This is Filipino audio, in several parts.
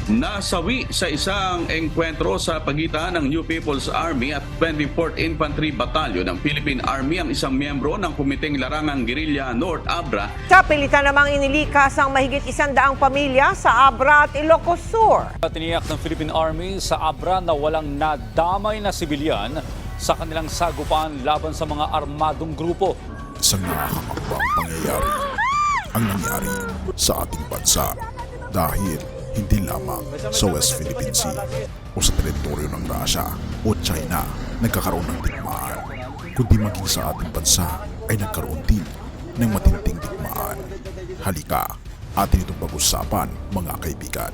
nasawi sa isang engkwentro sa pagitan ng New People's Army at 24th Infantry Battalion ng Philippine Army ang isang miyembro ng Kumiteng Larangang Guerrilla North Abra. Sa pilitan namang inilikas ang mahigit 100 pamilya sa Abra at Ilocos Sur. Tiniyak ng Philippine Army sa Abra na walang nadamay na sibilyan sa kanilang sagupan laban sa mga armadong grupo. Isang nakakakabang pangyayari ang nangyari sa ating bansa dahil hindi lamang sa West Philippine Sea o sa teritoryo ng Russia o China nagkakaroon ng digmaan, kundi maging sa ating bansa ay nagkaroon din ng matinding digmaan. Halika, atin itong pag-usapan mga kaibigan.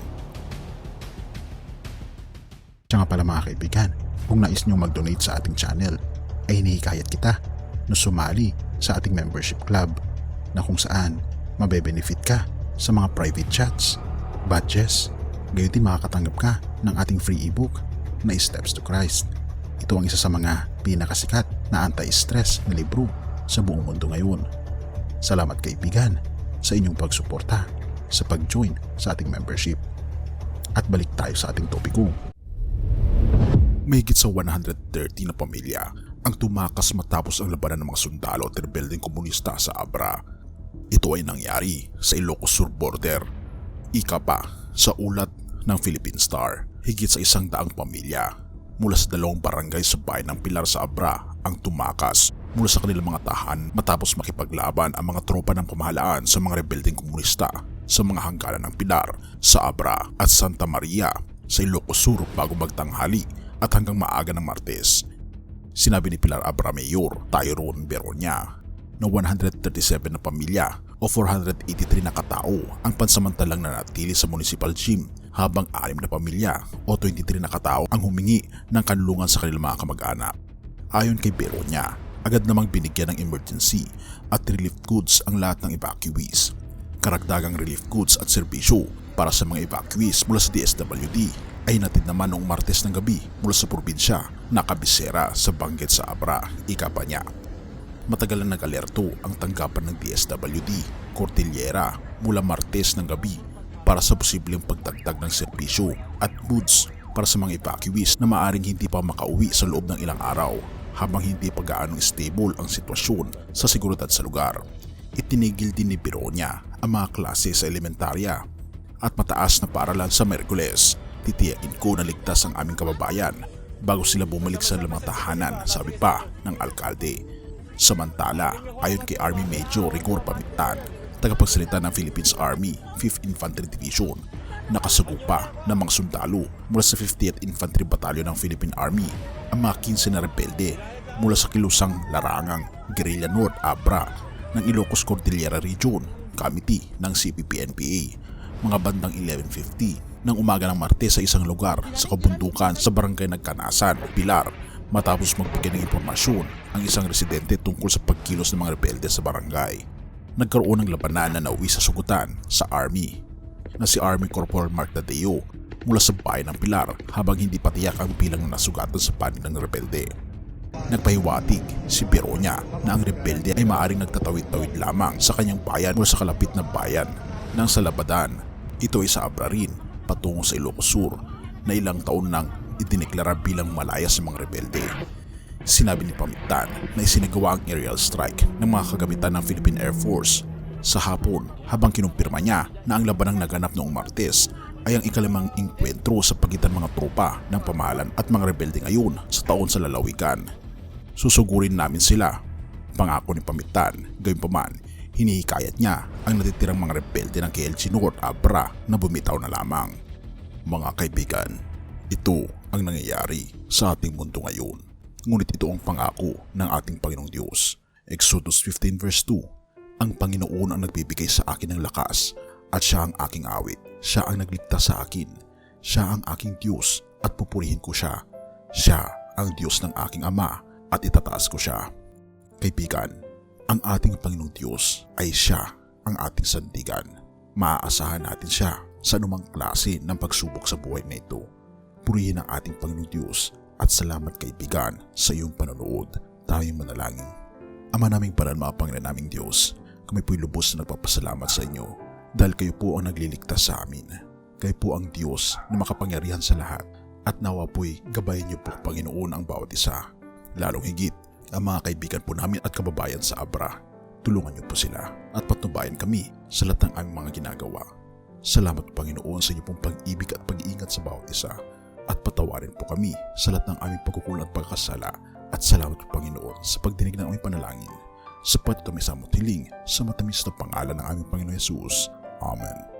Siya nga pala mga kaibigan, kung nais nyo mag-donate sa ating channel, ay hinihikayat kita na sumali sa ating membership club na kung saan mabe-benefit ka sa mga private chats, badges, gayon din makakatanggap ka ng ating free ebook na Steps to Christ. Ito ang isa sa mga pinakasikat na anti-stress na libro sa buong mundo ngayon. Salamat kaibigan sa inyong pagsuporta sa pag-join sa ating membership. At balik tayo sa ating topiko. Mahigit sa 130 na pamilya ang tumakas matapos ang labanan ng mga sundalo at rebeldeng komunista sa Abra. Ito ay nangyari sa Ilocos Sur border. Ika pa sa ulat ng Philippine Star, higit sa 100 pamilya mula sa 2 barangay sa bayan ng Pilar sa Abra ang tumakas mula sa kanilang mga tahan matapos makipaglaban ang mga tropa ng pamahalaan sa mga rebeldeng komunista sa mga hangganan ng Pilar sa Abra at Santa Maria sa Ilocos Sur bago magtanghali at hanggang maaga ng Martes. Sinabi ni Pilar Abra Mayor Tyrone Beronia na 137 na pamilya o 483 na katao ang pansamantalang nanatili sa municipal gym habang 6 na pamilya o 23 na katao ang humingi ng kanlungan sa kanilang mga kamag-anak. Ayon kay Beronia, agad namang binigyan ng emergency at relief goods ang lahat ng evacuees. Karagdagang relief goods at serbisyo para sa mga evacuees mula sa DSWD ay natid naman noong Martes ng gabi mula sa probinsya na kabisera sa Banggit sa Abra, ika pa niya. Matagal na nag-alerto ang tanggapan ng DSWD, Cordillera mula Martes ng gabi para sa posibleng pagdagdag ng serbisyo at goods para sa mga evacuees na maaring hindi pa makauwi sa loob ng ilang araw habang hindi pa gaanong stable ang sitwasyon sa seguridad sa lugar. Itinigil din ni Beronia ang mga klase sa elementarya at mataas na paaralan sa Merkules. Titiyakin ko na ligtas ang aming kababayan bago sila bumalik sa mga tahanan, sabi pa ng alkalde. Samantala, ayon kay Army Major Rigor Pamitan, tagapagsalita ng Philippines Army 5th Infantry Division, nakasagupa ng mga sundalo mula sa 50th Infantry Battalion ng Philippine Army ang mga 15 na rebelde mula sa kilusang Larangang Guerrilla North Abra ng Ilocos Cordillera Region, Committee ng CPP-NPA, mga bandang 11:50 ng umaga ng Martes sa isang lugar sa kabundukan sa Barangay Nagkanasan, Pilar, matapos magbigay ng impormasyon ang isang residente tungkol sa pagkilos ng mga rebelde sa barangay. Nagkaroon ng labanan na nauwi sa sugutan sa Army na si Army Corporal Mark Dadeo mula sa bayan ng Pilar habang hindi patiyak ang bilang na nasugatan sa panig ng rebelde. Nagpahiwatig si Beronia na ang rebelde ay maaaring nagtatawid-tawid lamang sa kanyang bayan mula sa kalapit na bayan ng Salabadan. Ito ay sa Abra rin patungo sa Ilocos Sur na ilang taon nang idineklara bilang malaya sa mga rebelde. Sinabi ni Pamitan na isinagawa ang aerial strike ng mga kagamitan ng Philippine Air Force sa hapon habang kinumpirma niya na ang labanang naganap noong Martes ay ang ikalimang engkwentro sa pagitan mga tropa ng pamahalan at mga rebelde ngayon sa taon sa lalawigan. Susugurin namin sila, pangako ni Pamitan. Gayunpaman, hinihikayat niya ang natitirang mga rebelde ng KLG North Abra na bumitaw na lamang. Mga kaibigan, ito ang nangyayari sa ating mundo ngayon. Ngunit ito ang pangako ng ating Panginoong Diyos. Exodus 15 verse 2, ang Panginoon ang nagbibigay sa akin ng lakas at siya ang aking awit. Siya ang nagligtas sa akin. Siya ang aking Diyos at pupurihin ko siya. Siya ang Diyos ng aking Ama at itataas ko siya. Kaibigan, ang ating Panginoong Diyos ay siya ang ating sandigan. Maaasahan natin siya sa anumang klase ng pagsubok sa buhay na ito. Purihin ang ating Panginoong Diyos at salamat kaibigan sa iyong panonood. Tayong manalangin. Ama naming banal, mga Panginoon naming Diyos, kami po'y lubos na nagpapasalamat sa inyo dahil kayo po ang nagliligtas sa amin. Kayo po ang Diyos na makapangyarihan sa lahat at nawa po'y gabayin niyo po, Panginoon, ang bawat isa. Lalong higit, ang mga kaibigan po namin at kababayan sa Abra. Tulungan niyo po sila at patnubayan kami sa lahat ng aming mga ginagawa. Salamat po, Panginoon, sa inyo pong pag-ibig at pag-iingat sa bawat isa. At patawarin po kami sa lahat ng aming pagkukulang at pagkasala. At salamat po, Panginoon, sa pagdinig ng aming panalangin. Sapat kami sa mutiling sa matamis na pangalan ng aming Panginoon Yesus. Amen.